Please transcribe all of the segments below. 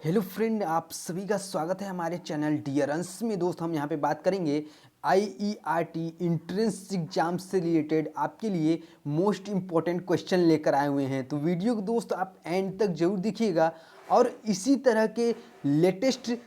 Hello friend, आप सभी का स्वागत है हमारे चैनल डियर अंश में। दोस्त हम यहाँ पे बात करेंगे आईईआरटी इंट्रेंस एग्जाम से रिलेटेड आपके लिए मोस्ट इम्पॉर्टेंट क्वेश्चन लेकर आए हुए हैं। तो वीडियो को दोस्त आप एंड तक जरूर देखिएगा और इसी तरह के लेटेस्ट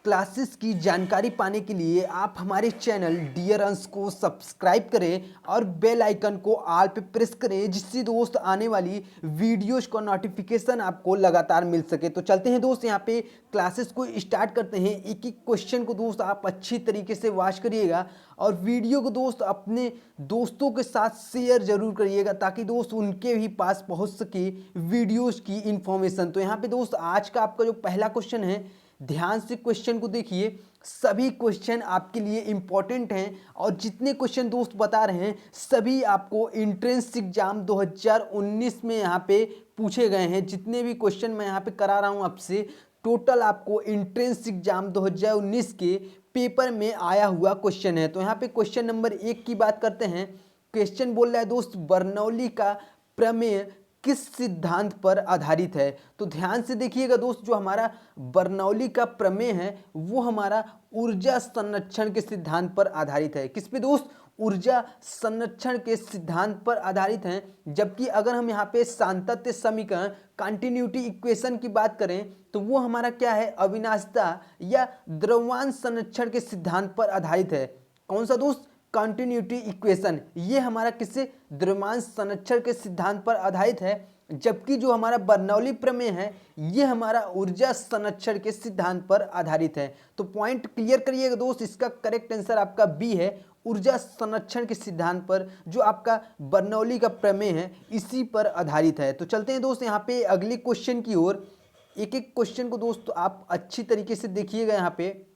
क्लासेस की जानकारी पाने के लिए आप हमारे चैनल डियर अंश को सब्सक्राइब करें और बेल आइकन को ऑल पे प्रेस करें, जिससे दोस्त आने वाली वीडियोस का नोटिफिकेशन आपको लगातार मिल सके। तो चलते हैं दोस्त, यहाँ पे क्लासेस को स्टार्ट करते हैं। एक एक क्वेश्चन को दोस्त आप अच्छी तरीके से वॉच करिएगा और वीडियो को दोस्त अपने दोस्तों के साथ शेयर जरूर करिएगा, ताकि दोस्त उनके भी पास पहुंच सके वीडियोस की इंफॉर्मेशन। तो यहाँ पे दोस्त आज का आपका जो पहला क्वेश्चन है, ध्यान से क्वेश्चन को देखिए। सभी क्वेश्चन आपके लिए इंपॉर्टेंट हैं और जितने क्वेश्चन दोस्त बता रहे हैं सभी आपको एंट्रेंस एग्जाम 2019 में यहाँ पे पूछे गए हैं। जितने भी क्वेश्चन मैं यहाँ पे करा रहा हूँ आपसे, टोटल आपको एंट्रेंस एग्जाम 2019 के पेपर में आया हुआ क्वेश्चन है। तो यहाँ पे क्वेश्चन नंबर 1 की बात करते हैं। क्वेश्चन बोल रहा है दोस्त, बर्नौली का प्रमेय किस सिद्धांत पर आधारित है। तो ध्यान से देखिएगा दोस्त, जो हमारा बर्नौली का प्रमेय है वो हमारा ऊर्जा संरक्षण के सिद्धांत पर आधारित है। किस पे दोस्त? ऊर्जा संरक्षण के सिद्धांत पर आधारित है। जबकि अगर हम यहाँ पे सातत्य समीकरण कंटिन्यूटी इक्वेशन की बात करें तो वो हमारा क्या है? अविनाशिता या द्रव्यमान संरक्षण के सिद्धांत पर आधारित है। कौन सा दोस्त? Continuity equation. ये हमारा किससे? द्रव्यमान संरक्षण के सिद्धांत पर आधारित है। जबकि जो हमारा बर्नौली प्रमेय है ये हमारा ऊर्जा संरक्षण के सिद्धांत पर आधारित है। तो पॉइंट क्लियर करिएगा दोस्त, इसका करेक्ट आंसर आपका बी है, ऊर्जा संरक्षण के सिद्धांत पर जो आपका बर्नौली का प्रमेय है इसी पर आधारित है। तो चलते हैं दोस्त यहाँ पे अगले क्वेश्चन की ओर। एक एक क्वेश्चन को दोस्त आप अच्छी तरीके से देखिएगा। यहाँ पे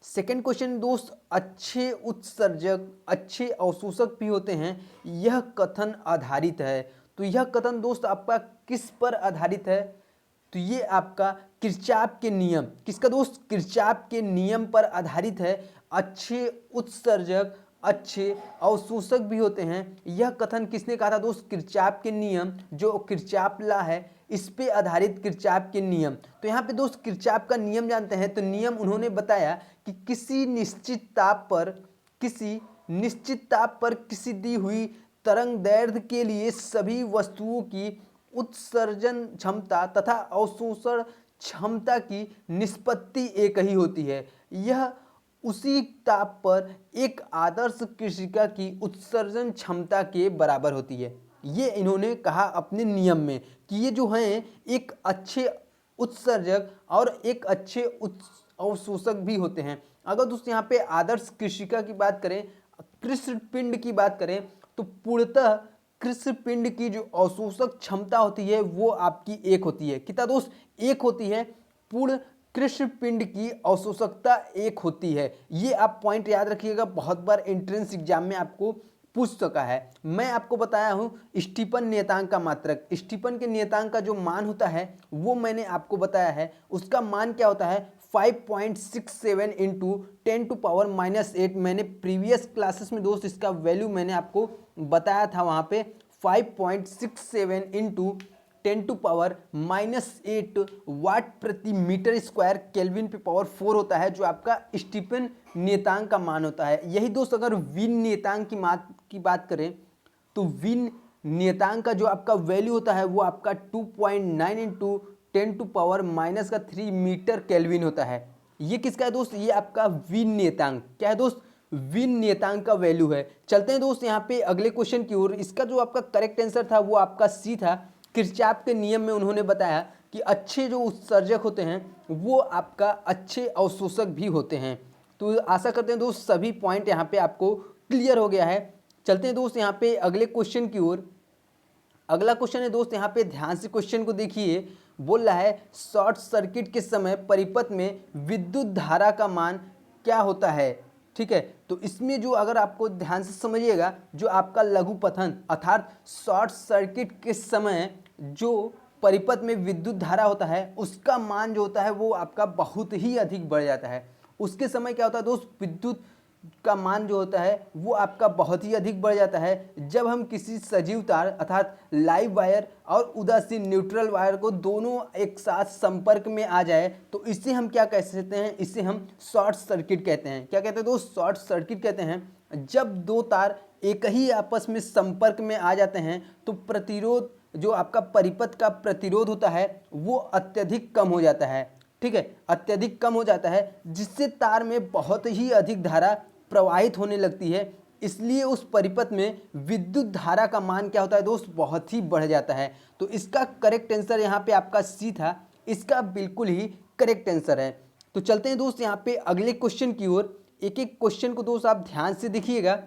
सेकेंड क्वेश्चन दोस्त, अच्छे उत्सर्जक अच्छे अवशोषक भी होते हैं, यह कथन आधारित है। तो यह कथन दोस्त आपका किस पर आधारित है? तो ये आपका किरचॉफ के नियम, किसका दोस्त? किरचॉफ के नियम पर आधारित है। अच्छे उत्सर्जक अच्छे अवशोषक भी होते हैं, यह कथन किसने कहा था दोस्त? किरचॉफ के नियम, जो किरचॉफ लॉ है इस पे आधारित किरचॉफ के नियम। तो यहाँ पे दोस्त किरचॉफ का नियम जानते हैं। तो नियम उन्होंने बताया कि किसी निश्चित ताप पर किसी दी हुई तरंग दैर्ध्य के लिए सभी वस्तुओं की उत्सर्जन क्षमता तथा अवशोषण क्षमता की निष्पत्ति एक ही होती है। यह उसी ताप पर एक आदर्श कृषिका की उत्सर्जन क्षमता के बराबर होती है। ये इन्होंने कहा अपने नियम में कि ये जो हैं एक अच्छे उत्सर्जक और एक अच्छे अवशोषक भी होते हैं। अगर दोस्तों यहाँ पे आदर्श कृषिका की बात करें, कृष्णपिंड की बात करें, तो पूर्णतः कृष्णपिंड की जो अवशोषक क्षमता होती है वो आपकी एक होती है। कितना दोस्त? एक होती है। पूर्ण कृष्णपिंड की अवशोषकता एक होती है। ये आप पॉइंट याद रखिएगा, बहुत बार एंट्रेंस एग्जाम में आपको पूछ चुका है। मैं आपको बताया हूं स्टीफन नियतांक का मात्रक, स्टीफन के नियतांक का जो मान होता है वो मैंने आपको बताया है। उसका मान क्या होता है? 5.67 इंटू 10⁻⁻8। मैंने प्रीवियस क्लासेस में दोस्त इसका वैल्यू मैंने आपको बताया था। वहाँ पे 5.67 इंटू 10⁻⁻8 वाट प्रति मीटर स्क्वायर केल्विन पे पावर 4 होता है, जो आपका स्टीफन नियतांक का मान होता है। यही दोस्त अगर विन नियतांक की बात करें तो विन नियतांक का जो आपका वैल्यू होता है वो आपका 2.9 इंटू 10⁻³ मीटर केल्विन होता है। ये किसका है दोस्त? ये आपका विन नियतांक। क्या है दोस्त? विन नियतांक का वैल्यू है। चलते हैं दोस्त यहाँ पे अगले क्वेश्चन की ओर। इसका जो आपका करेक्ट आंसर था वो आपका सी था। किरचॉफ के नियम में उन्होंने बताया कि अच्छे जो उत्सर्जक होते हैं वो आपका अच्छे अवशोषक भी होते हैं। तो आशा करते हैं दोस्त सभी पॉइंट यहाँ पे आपको क्लियर हो गया है। चलते हैं दोस्त यहाँ पे अगले क्वेश्चन की ओर। अगला क्वेश्चन है दोस्त, यहाँ पे ध्यान से क्वेश्चन को देखिए। बोल रहा है शॉर्ट सर्किट के समय परिपथ में विद्युत धारा का मान क्या होता है? ठीक है, तो इसमें जो अगर आपको ध्यान से समझिएगा, जो आपका लघुपथन अर्थात शॉर्ट सर्किट के समय जो परिपथ में विद्युत धारा होता है उसका मान जो होता है वो आपका बहुत ही अधिक बढ़ जाता है। उसके समय क्या होता है दोस्त? विद्युत का मान जो होता है वो आपका बहुत ही अधिक बढ़ जाता है जब हम किसी सजीव तार अर्थात लाइव वायर और उदासीन न्यूट्रल वायर को दोनों एक साथ संपर्क में आ जाए, तो इसे हम क्या कह सकते हैं, इसे हम शॉर्ट सर्किट कहते हैं। क्या कहते हैं दोस्त? शॉर्ट सर्किट कहते हैं। जब दो तार एक ही आपस में संपर्क में आ जाते हैं तो प्रतिरोध, जो आपका परिपथ का प्रतिरोध होता है वो अत्यधिक कम हो जाता है। ठीक है, अत्यधिक कम हो जाता है, जिससे तार में बहुत ही अधिक धारा प्रवाहित होने लगती है। इसलिए उस परिपथ में विद्युत धारा का मान क्या होता है दोस्त? बहुत ही बढ़ जाता है। तो इसका करेक्ट आंसर यहाँ पे आपका सी था, इसका बिल्कुल ही करेक्ट आंसर है। तो चलते हैं दोस्त यहाँ पे अगले क्वेश्चन की ओर। एक एक क्वेश्चन को दोस्त आप ध्यान से देखिएगा।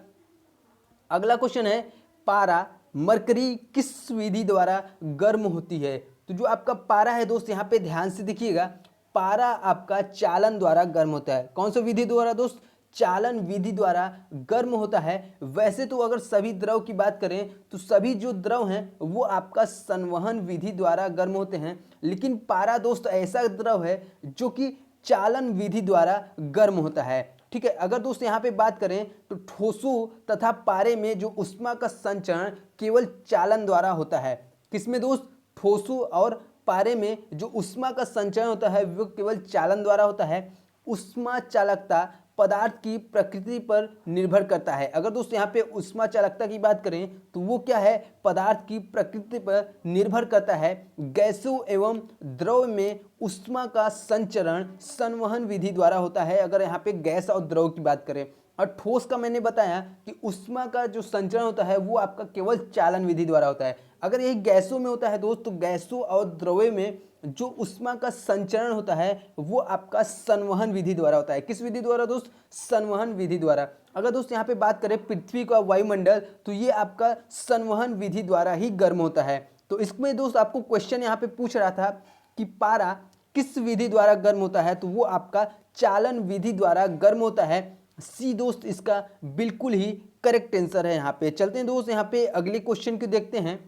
अगला क्वेश्चन है, पारा मरकरी किस विधि द्वारा गर्म होती है? तो जो आपका पारा है दोस्त, यहाँ पे ध्यान से देखिएगा, पारा आपका चालन द्वारा गर्म होता है। कौन सा विधि द्वारा दोस्त? चालन विधि द्वारा गर्म होता है। वैसे तो अगर सभी द्रव की बात करें तो सभी जो द्रव हैं वो आपका संवहन विधि द्वारा गर्म होते हैं, लेकिन पारा दोस्त ऐसा द्रव है जो कि चालन विधि द्वारा गर्म होता है। ठीक है, अगर दोस्त यहाँ पे बात करें तो ठोसों तथा पारे में जो ऊष्मा का संचरण केवल चालन द्वारा होता है। किसमें दोस्त? ठोसों और पारे में जो ऊष्मा का संचरण होता है वो केवल चालन द्वारा होता है। ऊष्मा चालकता पदार्थ की प्रकृति पर निर्भर करता है। अगर दोस्त यहाँ पे ऊष्मा चालकता की बात करें तो वो क्या है? पदार्थ की प्रकृति पर निर्भर करता है। गैसों एवं द्रव में ऊष्मा का संचरण संवहन विधि द्वारा होता है, अगर यहाँ पे गैस और द्रव की बात करें। और ठोस का मैंने बताया कि ऊष्मा का जो संचरण होता है वो आपका केवल चालन विधि द्वारा होता है। अगर यही गैसों में होता है दोस्त, तो गैसों और द्रव्य में जो ऊष्मा का संचरण होता है वो आपका संवहन विधि द्वारा होता है। किस विधि द्वारा दोस्त? संवहन विधि द्वारा। अगर दोस्त यहाँ पे बात करें पृथ्वी का वायुमंडल, तो ये आपका संवहन विधि द्वारा ही गर्म होता है। तो इसमें दोस्त आपको क्वेश्चन यहाँ पे पूछ रहा था कि पारा किस विधि द्वारा गर्म होता है, तो वो आपका चालन विधि द्वारा गर्म होता है। सी दोस्त इसका बिल्कुल ही करेक्ट आंसर है। यहाँ पे चलते हैं दोस्त, यहाँ पे अगले क्वेश्चन को देखते हैं।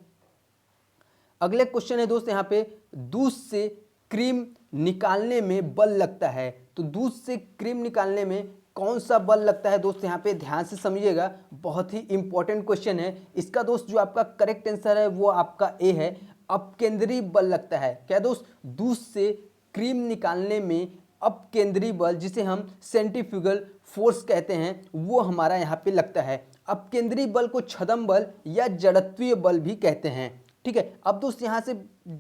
अगले क्वेश्चन है दोस्त यहाँ पे, दूध से क्रीम निकालने में बल लगता है। तो दूध से क्रीम निकालने में कौन सा बल लगता है दोस्त? यहाँ पे ध्यान से समझिएगा, बहुत ही इंपॉर्टेंट क्वेश्चन है। इसका दोस्त जो आपका करेक्ट आंसर है वो आपका ए है, अपकेंद्री बल लगता है। क्या दोस्त? दूध से क्रीम निकालने में अपकेंद्री बल, जिसे हम सेंट्रीफ्यूगल फोर्स कहते हैं, वो हमारा यहाँ पे लगता है। अपकेंद्री बल को छदम बल या जड़त्वीय बल भी कहते हैं। ठीक है, अब दोस्त यहाँ से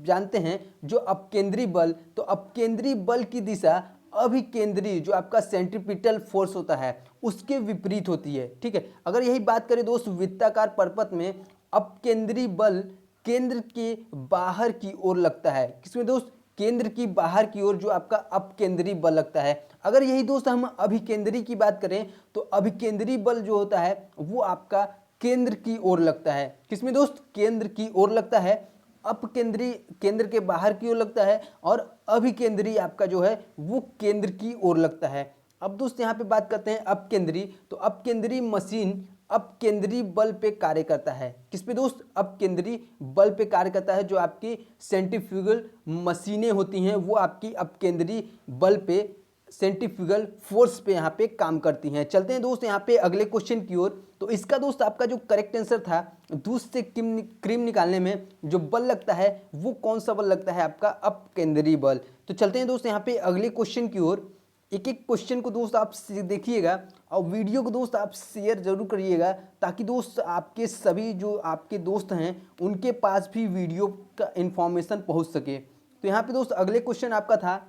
जानते हैं जो अपकेंद्री बल, तो अपकेंद्री बल की दिशा अभिकेंद्री, जो आपका सेंट्रीपिटल फोर्स होता है, उसके विपरीत होती है। ठीक है, अगर यही बात करें दोस्त वृत्ताकार परपथ में, अपकेंद्री बल केंद्र के बाहर की ओर लगता है। किसमें दोस्त? केंद्र की बाहर की ओर जो आपका अपकेंद्री बल लगता है। अगर यही दोस्त हम अभिकेंद्री की बात करें तो अभिकेंद्री बल जो होता है वो आपका केंद्र की ओर लगता है। किसमें दोस्त? केंद्र की ओर लगता है। अपकेंद्री केंद्र के बाहर की ओर लगता है और अभिकेंद्री आपका जो है वो केंद्र की ओर लगता है। अब दोस्त यहाँ पे बात करते हैं अपकेंद्री, तो अपकेंद्री मशीन अपकेंद्री बल पे कार्य करता है। किस पे दोस्त? अपकेंद्री बल पे कार्य करता है। जो आपकी सेंट्रीफ्यूगल मशीनें होती हैं वो आपकी अपकेंद्री बल पे, सेंट्रीफ्यूगल फोर्स पे यहाँ पे काम करती हैं। चलते हैं दोस्त यहाँ पे अगले क्वेश्चन की ओर। तो इसका दोस्त आपका जो करेक्ट आंसर था, दूध से क्रीम निकालने में जो बल लगता है वो कौन सा बल लगता है? आपका अपकेंद्री बल। तो चलते हैं दोस्त यहाँ पे अगले क्वेश्चन की ओर। एक एक क्वेश्चन को दोस्त आप देखिएगा और वीडियो को दोस्त आप शेयर जरूर करिएगा, ताकि दोस्त आपके सभी जो आपके दोस्त हैं उनके पास भी वीडियो का इंफॉर्मेशन पहुंच सके। तो यहाँ पे दोस्त अगले क्वेश्चन आपका था,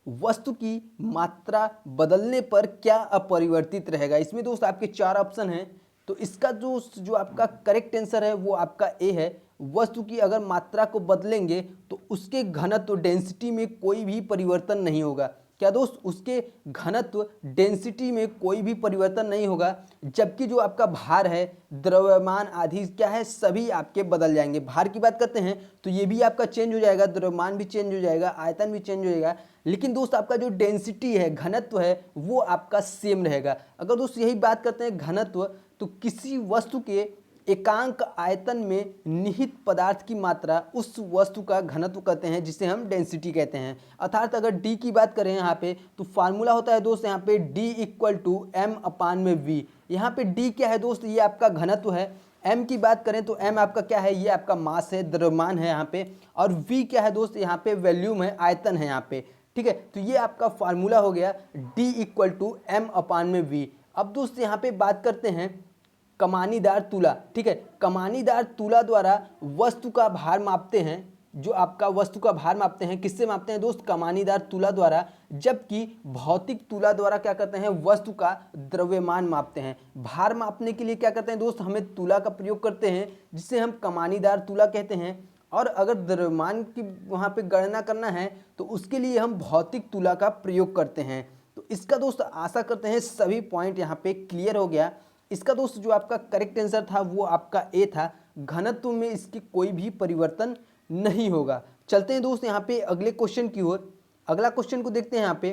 वस्तु की मात्रा बदलने पर क्या अपरिवर्तित रहेगा? इसमें दोस्त आपके चार ऑप्शन हैं। तो इसका जो आपका करेक्ट आंसर है वो आपका ए है। वस्तु की अगर मात्रा को बदलेंगे तो उसके घनत्व डेंसिटी में कोई भी परिवर्तन नहीं होगा। क्या दोस्त? उसके घनत्व डेंसिटी में कोई भी परिवर्तन नहीं होगा, जबकि जो आपका भार है, द्रव्यमान आदि क्या है, सभी आपके बदल जाएंगे। भार की बात करते हैं तो ये भी आपका चेंज हो जाएगा, द्रव्यमान भी चेंज हो जाएगा, आयतन भी चेंज हो जाएगा, लेकिन दोस्त आपका जो डेंसिटी है, घनत्व है, वो आपका सेम रहेगा। अगर दोस्त यही बात करते हैं घनत्व, तो किसी वस्तु के एकांक आयतन में निहित पदार्थ की मात्रा उस वस्तु का घनत्व कहते हैं जिसे हम डेंसिटी कहते हैं। अर्थात अगर डी की बात करें यहाँ पे तो फार्मूला होता है दोस्त यहाँ पे डी इक्वल टू एम अपान में वी। यहाँ पे डी क्या है दोस्त, ये आपका घनत्व है। एम की बात करें तो एम आपका क्या है, ये आपका मास है, द्रव्यमान है यहाँ पे। और वी क्या है दोस्त, यहाँ पे वॉल्यूम है, आयतन है यहाँ पे। ठीक है, तो ये आपका फार्मूला हो गया डी इक्वल टू एम अपान में वी। अब दोस्त यहाँ पे बात करते हैं कमानीदार तुला। ठीक है, कमानीदार तुला द्वारा वस्तु का भार मापते हैं, जो आपका वस्तु का भार मापते हैं, किससे मापते हैं दोस्त, कमानीदार तुला द्वारा। जबकि भौतिक तुला द्वारा क्या करते हैं, वस्तु का द्रव्यमान मापते हैं। भार मापने के लिए क्या करते हैं दोस्त, हमें तुला का प्रयोग करते हैं जिसे हम कमानीदार तुला कहते हैं। और अगर द्रव्यमान की वहाँ पे गणना करना है तो उसके लिए हम भौतिक तुला का प्रयोग करते हैं। तो इसका दोस्त आशा करते हैं सभी पॉइंट यहाँ पे क्लियर हो गया। इसका दोस्त जो आपका करेक्ट आंसर था वो आपका ए था। घनत्व में इसकी कोई भी परिवर्तन नहीं होगा। चलते हैं दोस्त यहाँ पे अगले क्वेश्चन की ओर। अगला क्वेश्चन को देखते हैं यहाँ पे।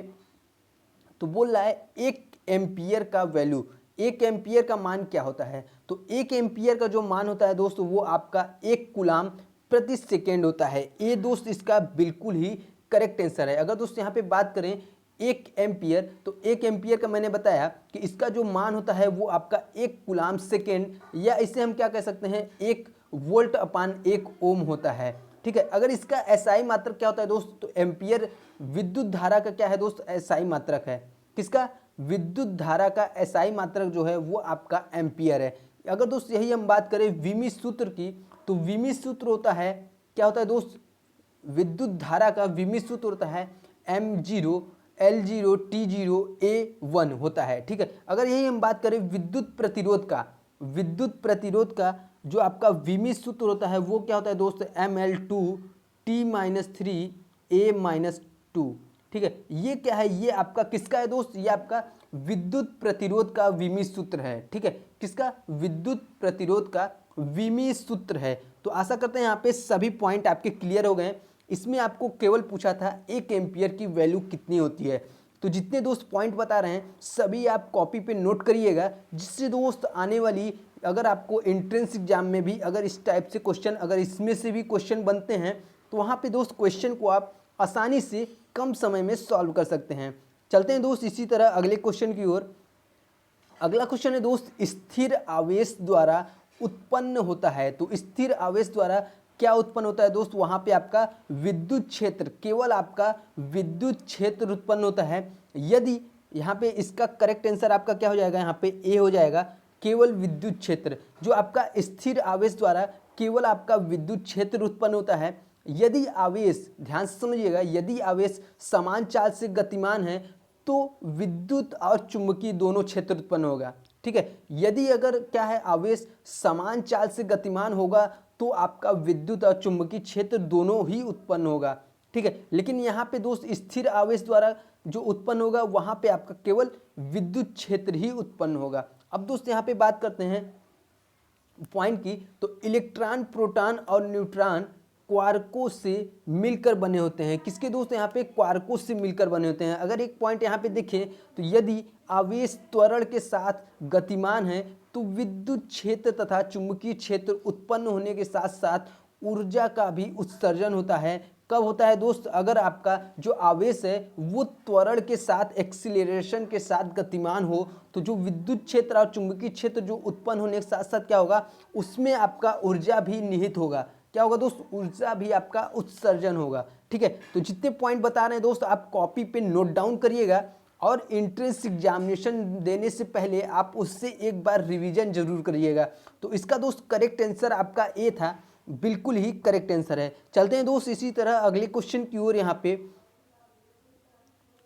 तो बोल रहा है 1 एम्पियर का वैल्यू, 1 एम्पियर का मान क्या होता है। तो 1 एम्पियर का जो मान होता है दोस्त वो आपका 1 कूलाम प्रति सेकेंड होता है। ये दोस्त इसका बिल्कुल ही करेक्ट आंसर है। अगर दोस्त यहाँ पे बात करें 1 एम्पियर, तो 1 एम्पियर का मैंने बताया कि इसका जो मान होता है वो आपका 1 कूलाम सेकेंड, या इसे हम क्या कह सकते हैं 1 वोल्ट अपान 1 ओम होता है। ठीक है, अगर इसका एसआई मात्रक क्या होता है दोस्त, तो एम्पियर विद्युत धारा का क्या है दोस्त, एसआई मात्रक है। किसका, विद्युत धारा का एसआई मात्रक जो है वो आपका एम्पियर है। अगर दोस्त यही हम बात करें विमी सूत्र की, तो विमी सूत्र होता है, क्या होता है दोस्त, विद्युत धारा का विमी सूत्र होता है M0 L0 T0 A1 होता है। ठीक है, अगर यही हम बात करें विद्युत प्रतिरोध का, विद्युत प्रतिरोध का जो आपका विमी सूत्र होता है वो क्या होता है दोस्त, ML2 T-3 A-2। ठीक है, ये क्या है, ये आपका किसका है दोस्त, ये आपका विद्युत प्रतिरोध का विमी सूत्र है। ठीक है, किसका, विद्युत प्रतिरोध का विमी सूत्र है। तो आशा करते हैं यहाँ पे सभी पॉइंट आपके क्लियर हो गए। इसमें आपको केवल पूछा था 1 एम्पियर की वैल्यू कितनी होती है। तो जितने दोस्त पॉइंट बता रहे हैं सभी आप कॉपी पे नोट करिएगा, जिससे दोस्त आने वाली अगर आपको एंट्रेंस एग्जाम में भी अगर इस टाइप से क्वेश्चन, अगर इसमें से भी क्वेश्चन बनते हैं तो वहाँ पे दोस्त क्वेश्चन को आप आसानी से कम समय में सॉल्व कर सकते हैं। चलते हैं दोस्त इसी तरह अगले क्वेश्चन की ओर। अगला क्वेश्चन है दोस्त, स्थिर आवेश द्वारा उत्पन्न होता है। तो स्थिर आवेश द्वारा क्या उत्पन्न होता है दोस्त, वहाँ पे आपका विद्युत क्षेत्र, केवल आपका विद्युत क्षेत्र उत्पन्न होता है। यदि यहाँ पे इसका करेक्ट आंसर आपका क्या हो जाएगा, यहाँ पे ए हो जाएगा, केवल विद्युत क्षेत्र। जो आपका स्थिर आवेश द्वारा केवल आपका विद्युत क्षेत्र उत्पन्न होता है। यदि आवेश, ध्यान से समझिएगा, यदि आवेश समान चाल से गतिमान है तो विद्युत और चुंबकीय दोनों क्षेत्र उत्पन्न होगा। ठीक है, यदि अगर क्या है आवेश समान चाल से गतिमान होगा तो आपका विद्युत और चुंबकीय क्षेत्र दोनों ही उत्पन्न होगा। ठीक है, लेकिन यहाँ पे दोस्त स्थिर आवेश द्वारा जो उत्पन्न होगा वहाँ पे आपका केवल विद्युत क्षेत्र ही उत्पन्न होगा। अब दोस्त यहाँ पे बात करते हैं पॉइंट की। तो इलेक्ट्रॉन, प्रोटॉन और न्यूट्रॉन क्वार्कों से मिलकर बने होते हैं। किसके दोस्त, यहाँ पे क्वार्कों से मिलकर बने होते हैं। अगर एक पॉइंट यहाँ पे देखें तो यदि आवेश त्वरण के साथ गतिमान है तो विद्युत क्षेत्र तथा चुंबकीय क्षेत्र उत्पन्न होने के साथ साथ ऊर्जा का भी उत्सर्जन होता है। कब होता है दोस्त, अगर आपका जो आवेश है वो त्वरण के साथ, एक्सीलरेशन के साथ गतिमान हो तो जो विद्युत क्षेत्र और चुंबकीय क्षेत्र जो उत्पन्न होने के साथ साथ क्या होगा, उसमें आपका ऊर्जा भी निहित होगा। क्या होगा दोस्त, ऊर्जा भी आपका उत्सर्जन होगा। ठीक है, तो जितने पॉइंट बता रहे हैं दोस्त आप कॉपी पे नोट डाउन करिएगा, और एंट्रेंस एग्जामिनेशन देने से पहले आप उससे एक बार रिवीजन जरूर करिएगा। तो इसका दोस्त करेक्ट आंसर आपका ए था, बिल्कुल ही करेक्ट आंसर है। चलते हैं दोस्त इसी तरह अगले क्वेश्चन की ओर। यहाँ पे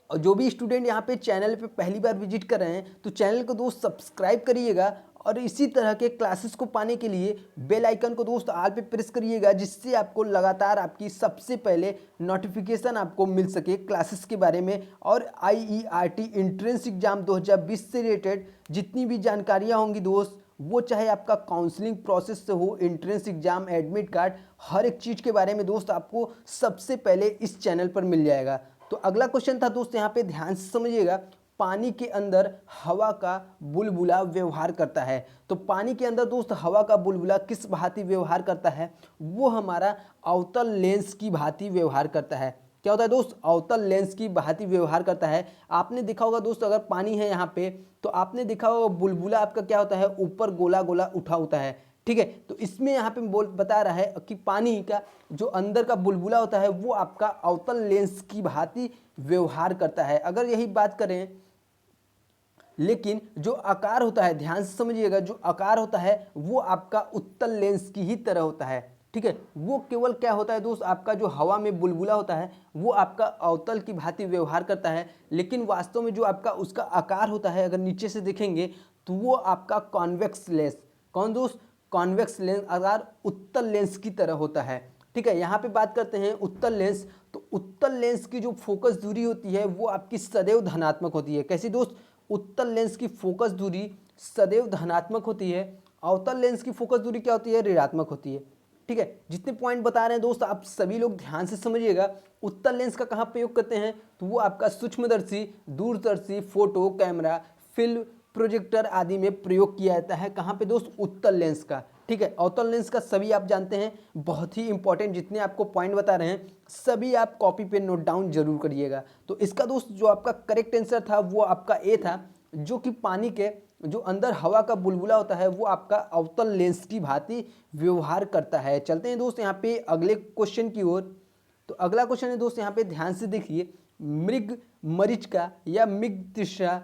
और जो भी स्टूडेंट यहाँ पे चैनल पे पहली बार विजिट कर रहे हैं तो चैनल को दोस्त सब्सक्राइब करिएगा, और इसी तरह के क्लासेस को पाने के लिए बेल आइकन को दोस्त ऑल पे प्रेस करिएगा, जिससे आपको लगातार आपकी सबसे पहले नोटिफिकेशन आपको मिल सके क्लासेस के बारे में। और IERT एंट्रेंस एग्जाम 2020 से रिलेटेड जितनी भी जानकारियाँ होंगी दोस्त, वो चाहे आपका काउंसलिंग प्रोसेस से हो, एंट्रेंस एग्जाम, एडमिट कार्ड, हर एक चीज़ के बारे में दोस्त आपको सबसे पहले इस चैनल पर मिल जाएगा। तो अगला क्वेश्चन था दोस्त, यहाँ पे ध्यान से समझिएगा, पानी के अंदर हवा का बुलबुला व्यवहार करता है। तो पानी के अंदर दोस्त हवा का बुलबुला किस भांति व्यवहार करता है? वो हमारा अवतल लेंस की भांति व्यवहार करता है। क्या होता है दोस्त? अवतल लेंस की भांति व्यवहार करता है। आपने देखा होगा दोस्त, अगर पानी है यहाँ पे तो आपने देखा होगा बुलबुला आपका क्या होता है, ऊपर गोला गोला उठा होता है। ठीक है, तो इसमें यहाँ पे बता रहा है कि पानी का जो अंदर का बुलबुला होता है वो आपका अवतल लेंस की भांति व्यवहार करता है। अगर यही बात करें, लेकिन जो आकार होता है, ध्यान से समझिएगा, जो आकार होता है वो आपका उत्तल लेंस की ही तरह होता है। ठीक है, वो केवल क्या होता है दोस्त, आपका जो हवा में बुलबुला होता है वो आपका अवतल की भांति व्यवहार करता है, लेकिन वास्तव में जो आपका उसका आकार होता है, अगर नीचे से देखेंगे तो वो आपका कॉन्वेक्स लेंस, कौन दोस्त? कॉन्वेक्स लेंस आकार उत्तल लेंस की तरह होता है। ठीक है, यहाँ पे बात करते हैं उत्तल लेंस। तो उत्तल लेंस की जो फोकस दूरी होती है वो आपकी सदैव धनात्मक होती है। कैसी दोस्त? उत्तल लेंस की फोकस दूरी सदैव धनात्मक होती है। अवतल लेंस की फोकस दूरी क्या होती है? ऋणात्मक होती है। ठीक है, जितने पॉइंट बता रहे हैं दोस्त आप सभी लोग ध्यान से समझिएगा। उत्तल लेंस का कहाँ प्रयोग करते हैं? तो वो आपका सूक्ष्मदर्शी, दूरदर्शी, फोटो, कैमरा, फिल्म, प्रोजेक्टर आदि में प्रयोग किया जाता है। कहाँ पे दोस्त? उत्तल लेंस का। ठीक है, अवतल लेंस का सभी आप जानते हैं, बहुत ही इंपॉर्टेंट जितने आपको पॉइंट बता रहे हैं सभी आप कॉपी पे नोट डाउन जरूर करिएगा। तो इसका दोस्त जो आपका करेक्ट आंसर था वो आपका ए था, जो कि पानी के जो अंदर हवा का बुलबुला होता है वो आपका अवतल लेंस की भांति व्यवहार करता है। चलते हैं दोस्त यहाँ पे अगले क्वेश्चन की ओर। तो अगला क्वेश्चन है दोस्त, यहाँ पे ध्यान से देखिए, मृग मरीचिका या मृगतृषा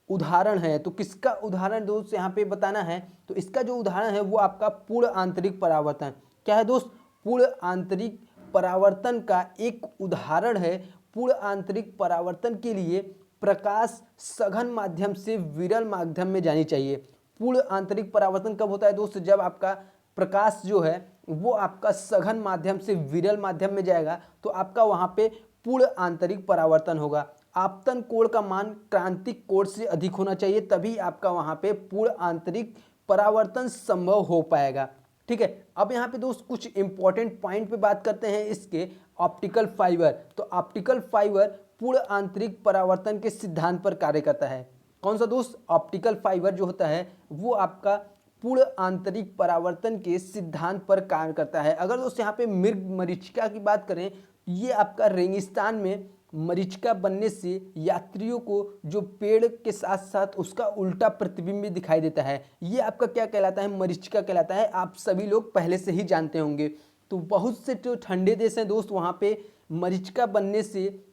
उदाहरण है। तो किसका उदाहरण दोस्त यहाँ पे बताना है? तो इसका जो उदाहरण है वो आपका पूर्ण आंतरिक परावर्तन। क्या है दोस्त? पूर्ण आंतरिक परावर्तन का एक उदाहरण है। पूर्ण आंतरिक परावर्तन के लिए प्रकाश सघन माध्यम से विरल माध्यम में जानी चाहिए। पूर्ण आंतरिक परावर्तन कब होता है दोस्त? जब आपका प्रकाश जो है वो आपका सघन माध्यम से विरल माध्यम में जाएगा तो आपका वहां पे पूर्ण आंतरिक परावर्तन होगा। आपतन कोण का मान क्रांतिक कोण से अधिक होना चाहिए, तभी आपका वहां पे पूर्ण आंतरिक परावर्तन संभव हो पाएगा। ठीक है, अब यहाँ पे दोस्त कुछ इंपॉर्टेंट पॉइंट पे बात करते हैं इसके। ऑप्टिकल फाइबर, तो ऑप्टिकल फाइबर पूर्ण आंतरिक परावर्तन के सिद्धांत पर कार्य करता है। कौन सा दोस्त? ऑप्टिकल फाइबर जो होता है वो आपका पूर्ण आंतरिक परावर्तन के सिद्धांत पर कार्य करता है। अगर दोस्त यहाँ पे मृग मरीचिका की बात करें, ये आपका रेगिस्तान में मरीचिका बनने से यात्रियों को जो पेड़ के साथ साथ उसका उल्टा प्रतिबिंब दिखाई देता है, ये आपका क्या कहलाता है? मरीचिका कहलाता है। आप सभी लोग पहले से ही जानते होंगे। तो बहुत से जो ठंडे देश हैं दोस्त, वहाँ पे मरीचिका बनने से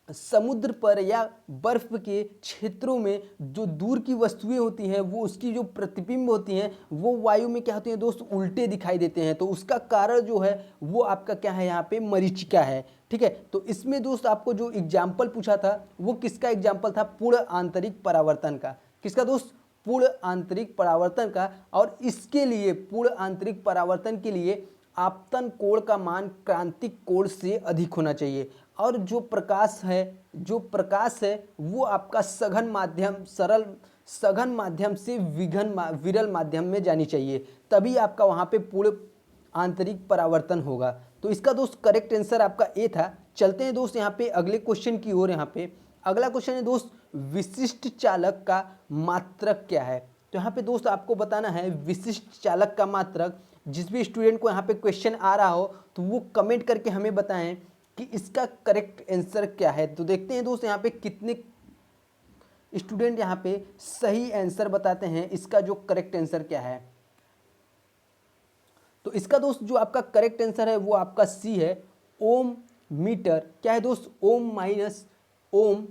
समुद्र पर या बर्फ के क्षेत्रों में जो दूर की वस्तुएं होती हैं वो उसकी जो प्रतिबिंब होती हैं वो वायु में क्या होती हैं दोस्त? उल्टे दिखाई देते हैं। तो उसका कारण जो है वो आपका क्या है? यहाँ पे मरीचिका है। ठीक है, तो इसमें दोस्त आपको जो एग्जाम्पल पूछा था वो किसका एग्जाम्पल था? पूर्ण आंतरिक परावर्तन का। किसका दोस्त? पूर्ण आंतरिक परावर्तन का। और इसके लिए पूर्ण आंतरिक परावर्तन के लिए आपतन कोण का मान क्रांतिक कोण से अधिक होना चाहिए। और जो प्रकाश है वो आपका सघन माध्यम से विरल माध्यम में जानी चाहिए, तभी आपका वहाँ पे पूर्ण आंतरिक परावर्तन होगा। तो इसका दोस्त करेक्ट आंसर आपका ए था। चलते हैं दोस्त यहाँ पे अगले क्वेश्चन की ओर। यहाँ पे अगला क्वेश्चन है दोस्त, विशिष्ट चालक का मात्रक क्या है? तो यहाँ पे दोस्त आपको बताना है विशिष्ट चालक का मात्रक। जिस भी स्टूडेंट को यहाँ पे क्वेश्चन आ रहा हो तो वो कमेंट करके हमें बताएं कि इसका करेक्ट आंसर क्या है। तो देखते हैं दोस्त यहाँ पे कितने स्टूडेंट यहाँ पे सही आंसर बताते हैं, इसका जो करेक्ट आंसर क्या है। तो इसका दोस्त जो आपका करेक्ट आंसर है वो आपका सी है, ओम मीटर। क्या है दोस्त? ओम माइनस ओम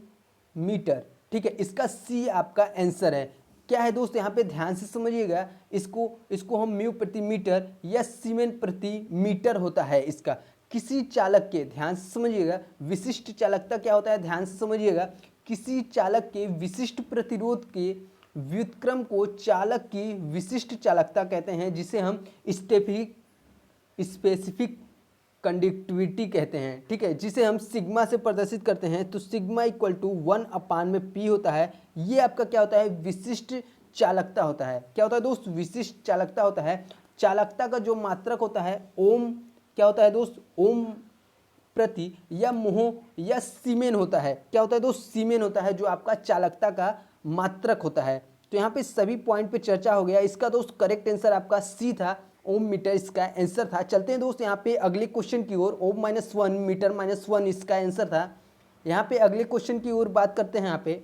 मीटर। ठीक है, इसका सी आपका आंसर है। क्या है दोस्त? यहाँ पे ध्यान से समझिएगा, इसको हम म्यू प्रति मीटर या सीमेन प्रति मीटर होता है इसका। किसी चालक के, ध्यान से समझिएगा, विशिष्ट चालकता क्या होता है? ध्यान से समझिएगा, किसी चालक के विशिष्ट प्रतिरोध के व्युत्क्रम को चालक की विशिष्ट चालकता कहते हैं, जिसे हम स्पेसिफिक कंडक्टिविटी कहते हैं। ठीक है, जिसे हम सिग्मा से प्रदर्शित करते हैं। तो सिग्मा इक्वल टू 1/p होता है। ये आपका क्या होता है? विशिष्ट चालकता होता है। क्या होता है दोस्त? विशिष्ट चालकता होता है। चालकता का जो मात्रक होता है ओम, क्या होता है दोस्त? ओम प्रति या मोह या सीमेन होता है। क्या होता है दोस्त? सीमेन होता है, जो आपका चालकता का मात्रक होता है। तो यहाँ पे सभी पॉइंट पे चर्चा हो गया। इसका दोस्त करेक्ट आंसर आपका सी था, ओम मीटर इसका आंसर था। चलते हैं दोस्त यहाँ पे अगले क्वेश्चन की ओर। ओम -1 मीटर -1 इसका आंसर था। यहाँ पे अगले क्वेश्चन की ओर बात करते हैं। यहाँ पे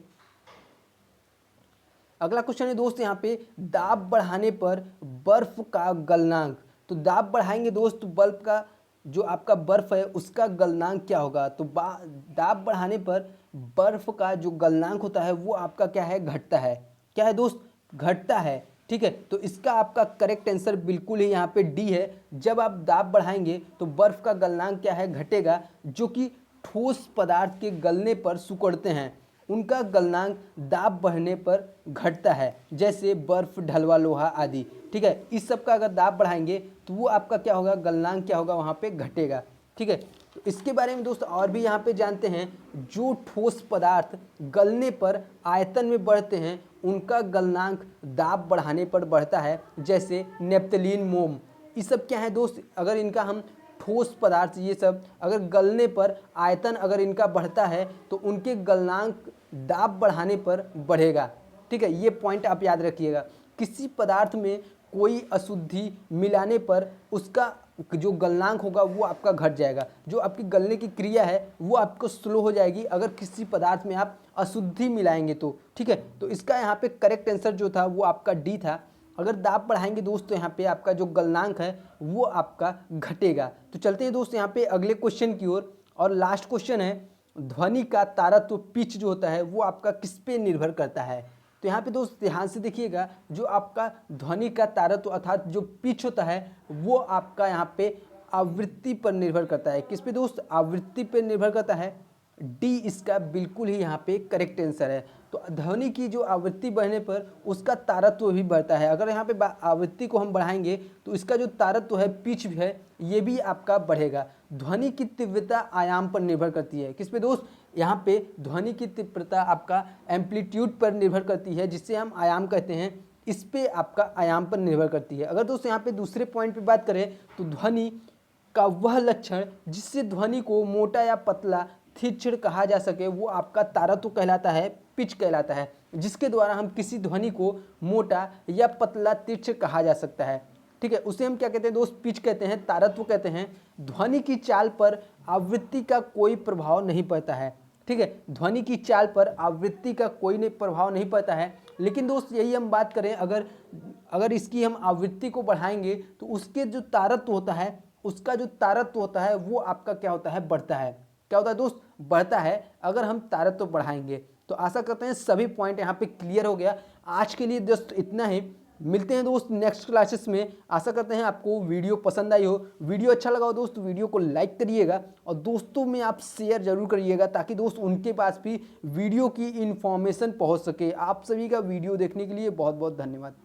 अगला क्वेश्चन है दोस्त, यहाँ पे दाब बढ़ाने पर बर्फ का गलनांक। तो दाब बढ़ाएंगे दोस्त, बल्ब का जो आपका बर्फ है उसका गलनांक क्या होगा? तो दाब बढ़ाने पर बर्फ का जो गलनांक होता है वो आपका क्या है? घटता है। क्या है दोस्त? घटता है। ठीक है, तो इसका आपका करेक्ट आंसर बिल्कुल ही यहाँ पे डी है। जब आप दाब बढ़ाएंगे तो बर्फ का गलनांक क्या है? घटेगा, जो कि ठोस पदार्थ के गलने पर सिकुड़ते हैं उनका गलनांक दाब बढ़ने पर घटता है, जैसे बर्फ, ढलवा लोहा आदि। ठीक है, इस सब का अगर दाब बढ़ाएंगे तो वो आपका क्या होगा? गलनांक क्या होगा? वहाँ पे घटेगा। ठीक है, तो इसके बारे में दोस्त और भी यहाँ पे जानते हैं। जो ठोस पदार्थ गलने पर आयतन में बढ़ते हैं उनका गलनांक दाब बढ़ाने पर बढ़ता है, जैसे नेप्थलीन, मोम। ये सब क्या है दोस्त? अगर इनका हम ठोस पदार्थ ये सब अगर गलने पर आयतन अगर इनका बढ़ता है तो उनके गलनांक दाब बढ़ाने पर बढ़ेगा। ठीक है, ये पॉइंट आप याद रखिएगा। किसी पदार्थ में कोई अशुद्धि मिलाने पर उसका जो गलनांक होगा वो आपका घट जाएगा। जो आपकी गलने की क्रिया है वो आपको स्लो हो जाएगी अगर किसी पदार्थ में आप अशुद्धि मिलाएंगे तो। ठीक है, तो इसका यहाँ पे करेक्ट आंसर जो था वो आपका डी था। अगर दाब बढ़ाएंगे दोस्त तो यहाँ पे आपका जो गलनांक है वो आपका घटेगा। तो चलते हैं दोस्त यहाँ पे अगले क्वेश्चन की ओर। और लास्ट क्वेश्चन है, ध्वनि का तारत्व पिच जो होता है वो आपका किस पे निर्भर करता है? तो यहाँ पे दोस्त ध्यान से देखिएगा, जो आपका ध्वनि का तारत्व अर्थात जो पिच होता है वो आपका यहाँ पे आवृत्ति पर निर्भर करता है। किस पे दोस्त? आवृत्ति पर निर्भर करता है। डी इसका बिल्कुल ही यहाँ पे करेक्ट आंसर है। तो ध्वनि की जो आवृत्ति बढ़ने पर उसका तारत्व भी बढ़ता है। अगर यहाँ पे आवृत्ति को हम बढ़ाएंगे तो इसका जो तारत्व है, पिच है, ये भी आपका बढ़ेगा। ध्वनि की तीव्रता आयाम पर निर्भर करती है। किस पे दोस्त? यहाँ पे ध्वनि की तीव्रता आपका एम्पलीट्यूड पर निर्भर करती है, जिससे हम आयाम कहते हैं। इस पे आपका आयाम पर निर्भर करती है। अगर दोस्त यहाँ पे दूसरे पॉइंट पे बात करें तो ध्वनि का वह लक्षण जिससे ध्वनि को मोटा या पतला, तीक्ष्ण कहा जा सके वो आपका तारत्व कहलाता है, पिच कहलाता है, जिसके द्वारा हम किसी ध्वनि को मोटा या पतला, तीक्ष्ण कहा जा सकता है। ठीक है, उसे हम क्या कहते हैं दोस्त? पिच कहते हैं, तारत्व कहते हैं। ध्वनि की चाल पर आवृत्ति का कोई प्रभाव नहीं पड़ता है। ठीक है, ध्वनि की चाल पर आवृत्ति का कोई प्रभाव नहीं पड़ता है। लेकिन दोस्त यही हम बात करें, अगर इसकी हम आवृत्ति को बढ़ाएंगे तो उसके जो तारत्व होता है, उसका जो तारत्व होता है वो आपका क्या होता है? बढ़ता है। क्या होता है दोस्त? बढ़ता है अगर हम तारत्व बढ़ाएंगे। तो आशा करते हैं सभी पॉइंट यहाँ पे क्लियर हो गया। आज के लिए दोस्त इतना ही। मिलते हैं दोस्त नेक्स्ट क्लासेस में। आशा करते हैं आपको वीडियो पसंद आई हो। वीडियो अच्छा लगा हो दोस्त वीडियो को लाइक करिएगा और दोस्तों में आप शेयर जरूर करिएगा, ताकि दोस्त उनके पास भी वीडियो की इन्फॉर्मेशन पहुँच सके। आप सभी का वीडियो देखने के लिए बहुत बहुत धन्यवाद।